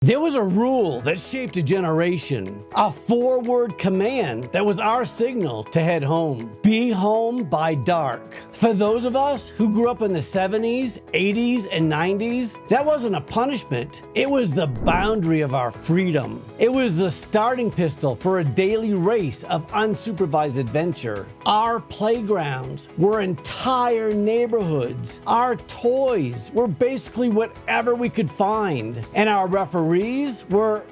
There was a rule that shaped a generation, a 4-word command that was our signal to head home. Be home by dark. For those of us who grew up in the 70s, 80s, and 90s, that wasn't a punishment. It was the boundary of our freedom. It was the starting pistol for a daily race of unsupervised adventure. Our playgrounds were entire neighborhoods. Our toys were basically whatever we could find. And our referees were,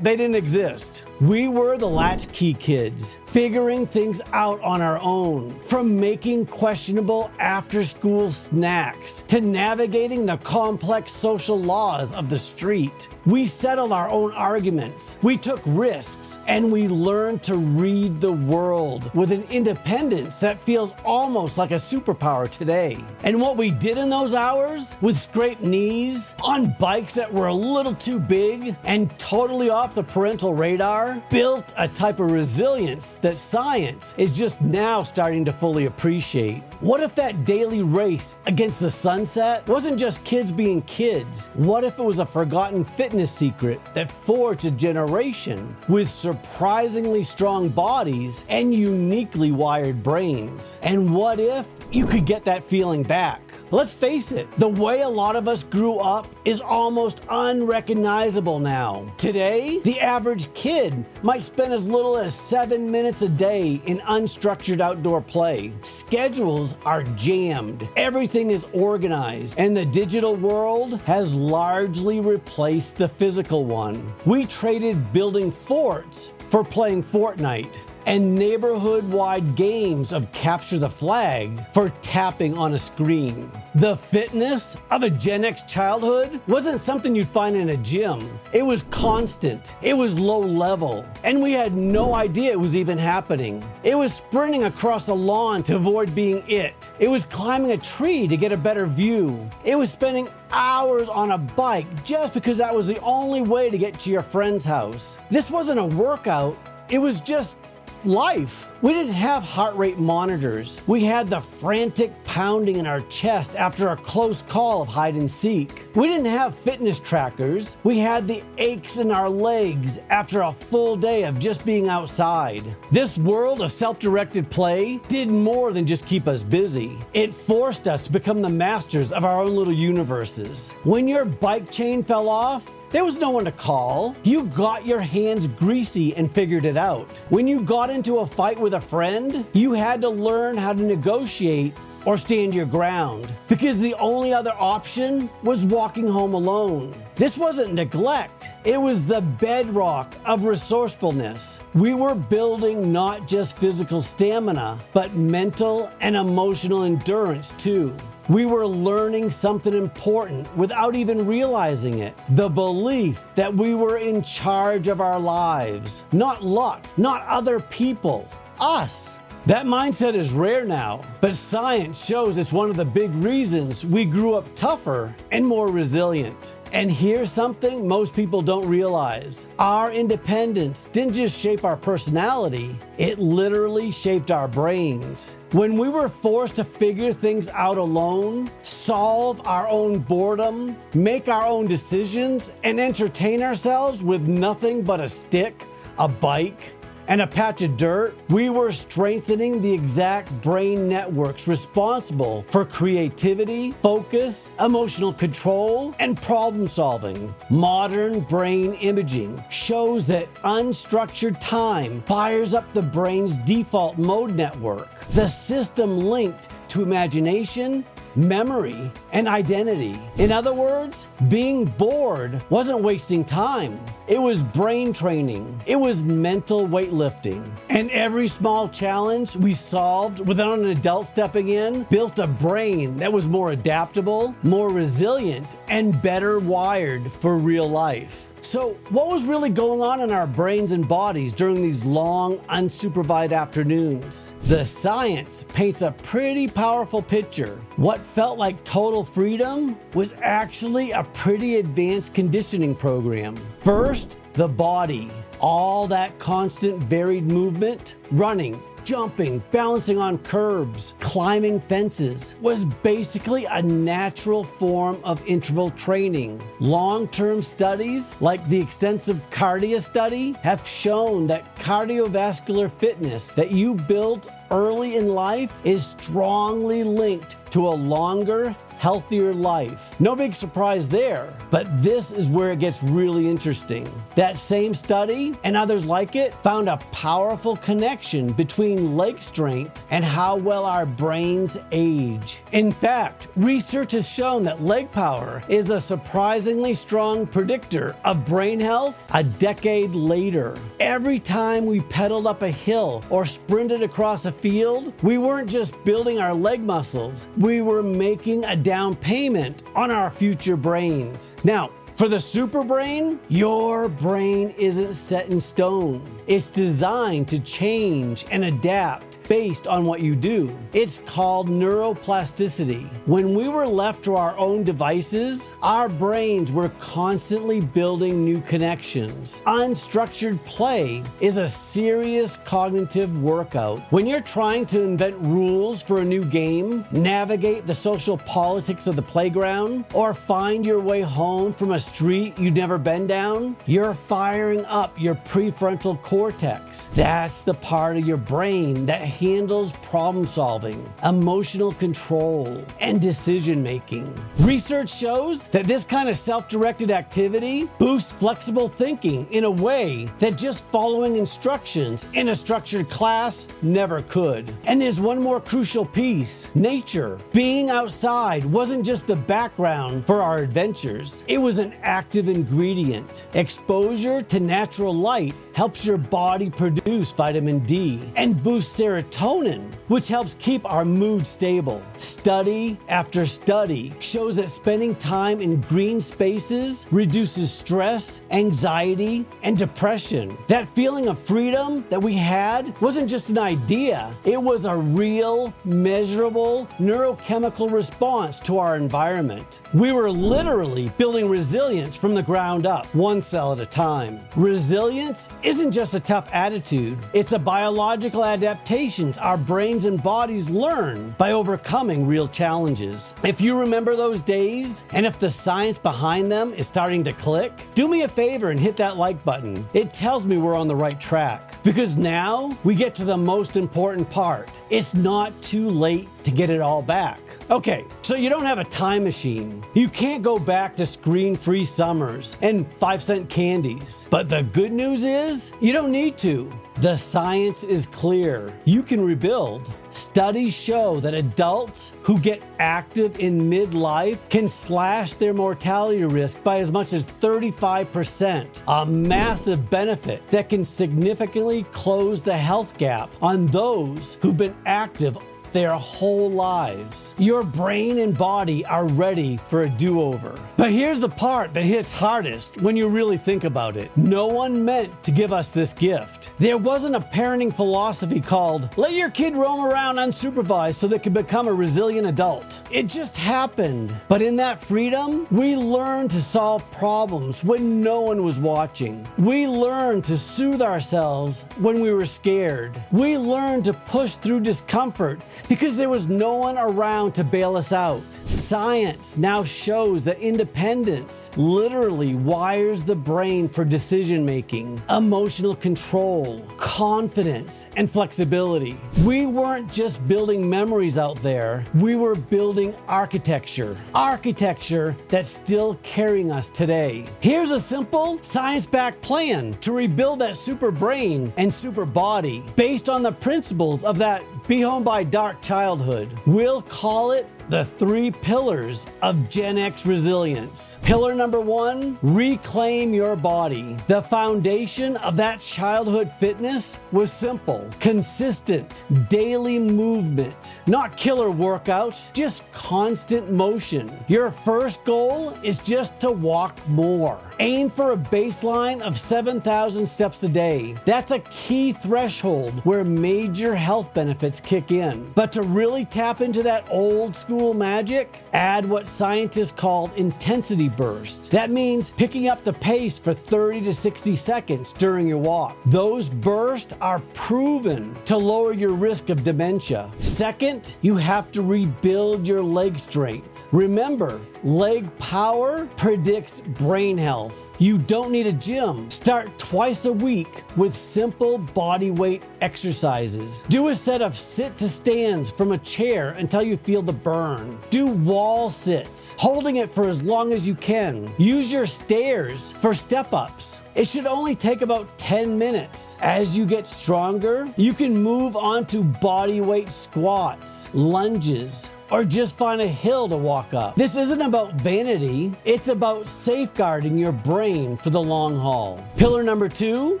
they didn't exist. We were the latchkey kids, figuring things out on our own, from making questionable after-school snacks to navigating the complex social laws of the street. We settled our own arguments, we took risks, and we learned to read the world with an independence that feels almost like a superpower today. And what we did in those hours, with scraped knees, on bikes that were a little too big, and totally off the parental radar, built a type of resilience that science is just now starting to fully appreciate. What if that daily race against the sunset wasn't just kids being kids? What if it was a forgotten fitness secret that forged a generation with surprisingly strong bodies and uniquely wired brains? And what if you could get that feeling back? Let's face it, the way a lot of us grew up is almost unrecognizable now. Today, the average kid might spend as little as 7 minutes a day in unstructured outdoor play. Schedules are jammed, everything is organized, and the digital world has largely replaced the physical one. We traded building forts for playing Fortnite, and neighborhood-wide games of capture the flag for tapping on a screen. The fitness of a Gen X childhood wasn't something you'd find in a gym. It was constant, it was low level, and we had no idea it was even happening. It was sprinting across a lawn to avoid being it. It was climbing a tree to get a better view. It was spending hours on a bike just because that was the only way to get to your friend's house. This wasn't a workout, it was just life. We didn't have heart rate monitors. We had the frantic pounding in our chest after a close call of hide and seek. We didn't have fitness trackers. We had the aches in our legs after a full day of just being outside. This world of self-directed play did more than just keep us busy. It forced us to become the masters of our own little universes. When your bike chain fell off, there was no one to call. You got your hands greasy and figured it out. When you got into a fight with a friend, you had to learn how to negotiate or stand your ground, because the only other option was walking home alone. This wasn't neglect, it was the bedrock of resourcefulness. We were building not just physical stamina, but mental and emotional endurance too. We were learning something important without even realizing it. The belief that we were in charge of our lives. Not luck, not other people, us. That mindset is rare now, but science shows it's one of the big reasons we grew up tougher and more resilient. And here's something most people don't realize. Our independence didn't just shape our personality, it literally shaped our brains. When we were forced to figure things out alone, solve our own boredom, make our own decisions, and entertain ourselves with nothing but a stick, a bike, and a patch of dirt, we were strengthening the exact brain networks responsible for creativity, focus, emotional control, and problem solving. Modern brain imaging shows that unstructured time fires up the brain's default mode network, the system linked to imagination, memory, and identity. In other words, being bored wasn't wasting time. It was brain training. It was mental weightlifting. And every small challenge we solved without an adult stepping in built a brain that was more adaptable, more resilient, and better wired for real life. So what was really going on in our brains and bodies during these long, unsupervised afternoons? The science paints a pretty powerful picture. What felt like total freedom was actually a pretty advanced conditioning program. First, the body. All that constant varied movement, running, jumping, balancing on curbs, climbing fences, was basically a natural form of interval training. Long-term studies, like the extensive cardio study, have shown that cardiovascular fitness that you build early in life is strongly linked to a longer, healthier life. No big surprise there, but this is where it gets really interesting. That same study, and others like it, found a powerful connection between leg strength and how well our brains age. In fact, research has shown that leg power is a surprisingly strong predictor of brain health a decade later. Every time we pedaled up a hill or sprinted across a field, we weren't just building our leg muscles, we were making a down payment on our future brains. Now, for the super brain, your brain isn't set in stone. It's designed to change and adapt based on what you do. It's called neuroplasticity. When we were left to our own devices, our brains were constantly building new connections. Unstructured play is a serious cognitive workout. When you're trying to invent rules for a new game, navigate the social politics of the playground, or find your way home from a street you've never been down, you're firing up your prefrontal cortex. That's the part of your brain that handles problem solving, emotional control, and decision making. Research shows that this kind of self-directed activity boosts flexible thinking in a way that just following instructions in a structured class never could. And there's one more crucial piece: nature. Being outside wasn't just the background for our adventures, it was an active ingredient. Exposure to natural light helps your body produce vitamin D and boost serotonin, which helps keep our mood stable. Study after study shows that spending time in green spaces reduces stress, anxiety, and depression. That feeling of freedom that we had wasn't just an idea, it was a real, measurable neurochemical response to our environment. We were literally building resilience from the ground up, one cell at a time. Resilience isn't just a tough attitude, it's a biological adaptations our brains and bodies learn by overcoming real challenges. If you remember those days, and if the science behind them is starting to click, do me a favor and hit that like button. It tells me we're on the right track. Because now we get to the most important part. It's not too late to get it all back. Okay, so you don't have a time machine. You can't go back to screen-free summers and 5-cent candies. But the good news is, you don't need to. The science is clear. You can rebuild. Studies show that adults who get active in midlife can slash their mortality risk by as much as 35%. A massive benefit that can significantly close the health gap on those who've been active their whole lives. Your brain and body are ready for a do-over. But here's the part that hits hardest when you really think about it. No one meant to give us this gift. There wasn't a parenting philosophy called, let your kid roam around unsupervised so they can become a resilient adult. It just happened. But in that freedom, we learned to solve problems when no one was watching. We learned to soothe ourselves when we were scared. We learned to push through discomfort because there was no one around to bail us out. Science now shows that independence literally wires the brain for decision making, emotional control, confidence, and flexibility. We weren't just building memories out there, we were building architecture. Architecture that's still carrying us today. Here's a simple, science-backed plan to rebuild that super brain and super body based on the principles of that be home by dark childhood. We'll call it the 3 pillars of Gen X resilience. Pillar number 1, reclaim your body. The foundation of that childhood fitness was simple: consistent daily movement. Not killer workouts, just constant motion. Your first goal is just to walk more. Aim for a baseline of 7,000 steps a day. That's a key threshold where major health benefits kick in. But to really tap into that old school school magic, add what scientists call intensity bursts. That means picking up the pace for 30 to 60 seconds during your walk. Those bursts are proven to lower your risk of dementia. Second, you have to rebuild your leg strength. Remember, leg power predicts brain health. You don't need a gym. Start twice a week with simple body weight exercises. Do a set of sit to stands from a chair until you feel the burn. Do wall sits, holding it for as long as you can. Use your stairs for step ups. It should only take about 10 minutes. As you get stronger, you can move on to body weight squats, lunges, or just find a hill to walk up. This isn't about vanity, it's about safeguarding your brain for the long haul. Pillar number 2,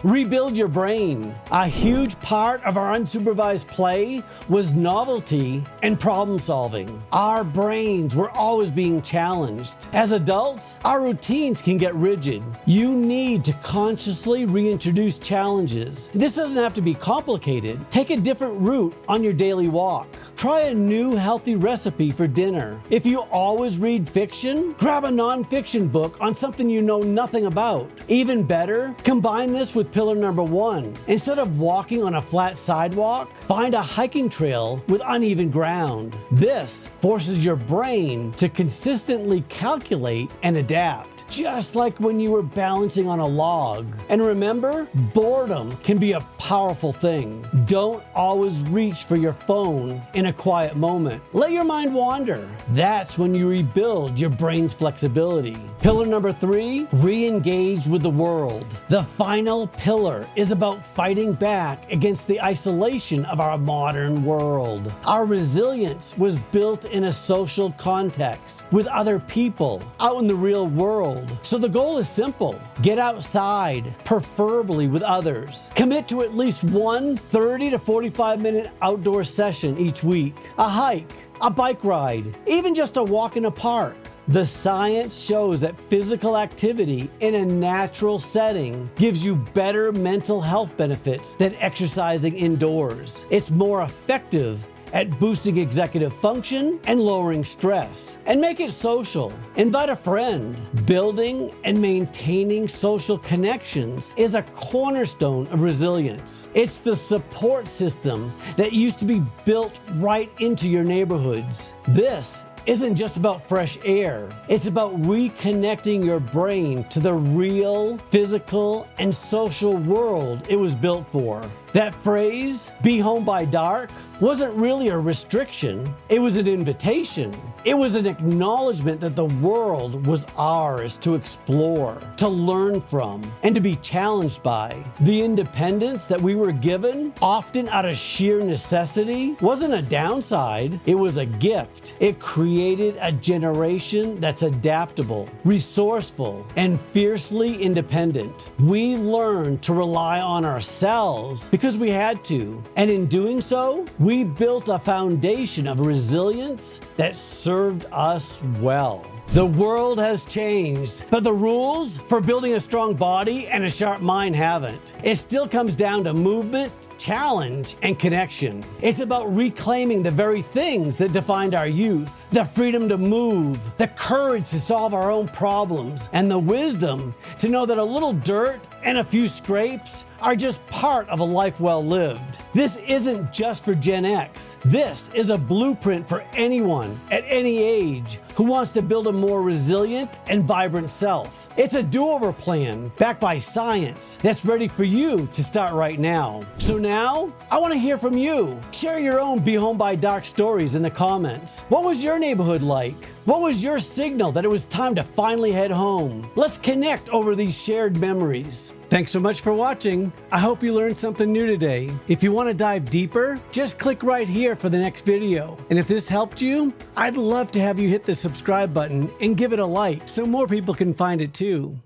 rebuild your brain. A huge part of our unsupervised play was novelty and problem solving. Our brains were always being challenged. As adults, our routines can get rigid. You need to consciously reintroduce challenges. This doesn't have to be complicated. Take a different route on your daily walk. Try a new healthy recipe for dinner. If you always read fiction, grab a non-fiction book on something you know nothing about. Even better, combine this with pillar number 1. Instead of walking on a flat sidewalk, find a hiking trail with uneven ground. This forces your brain to consistently calculate and adapt, just like when you were balancing on a log. And remember, boredom can be a powerful thing. Don't always reach for your phone in a quiet moment. Let your mind wander. That's when you rebuild your brain's flexibility. Pillar number 3, re-engage with the world. The final pillar is about fighting back against the isolation of our modern world. Our resilience was built in a social context with other people out in the real world. So the goal is simple. Get outside, preferably with others. Commit to at least one 30 to 45 minute outdoor session each week. A hike, a bike ride, even just a walk in a park. The science shows that physical activity in a natural setting gives you better mental health benefits than exercising indoors. It's more effective at boosting executive function and lowering stress. And make it social. Invite a friend. Building and maintaining social connections is a cornerstone of resilience. It's the support system that used to be built right into your neighborhoods. This isn't just about fresh air. It's about reconnecting your brain to the real, physical, and social world it was built for. That phrase, "be home by dark," wasn't really a restriction. It was an invitation. It was an acknowledgement that the world was ours to explore, to learn from, and to be challenged by. The independence that we were given, often out of sheer necessity, wasn't a downside. It was a gift. It created a generation that's adaptable, resourceful, and fiercely independent. We learned to rely on ourselves because we had to. And in doing so, we built a foundation of resilience that served us well. The world has changed, but the rules for building a strong body and a sharp mind haven't. It still comes down to movement, challenge, and connection. It's about reclaiming the very things that defined our youth. The freedom to move, the courage to solve our own problems, and the wisdom to know that a little dirt and a few scrapes are just part of a life well lived. This isn't just for Gen X. This is a blueprint for anyone at any age who wants to build a more resilient and vibrant self. It's a do-over plan backed by science that's ready for you to start right now. So now, I want to hear from you. Share your own Be Home by Dark stories in the comments. What was your neighborhood like? What was your signal that it was time to finally head home? Let's connect over these shared memories. Thanks so much for watching. I hope you learned something new today. If you want to dive deeper, just click right here for the next video. And if this helped you, I'd love to have you hit the subscribe button and give it a like so more people can find it too.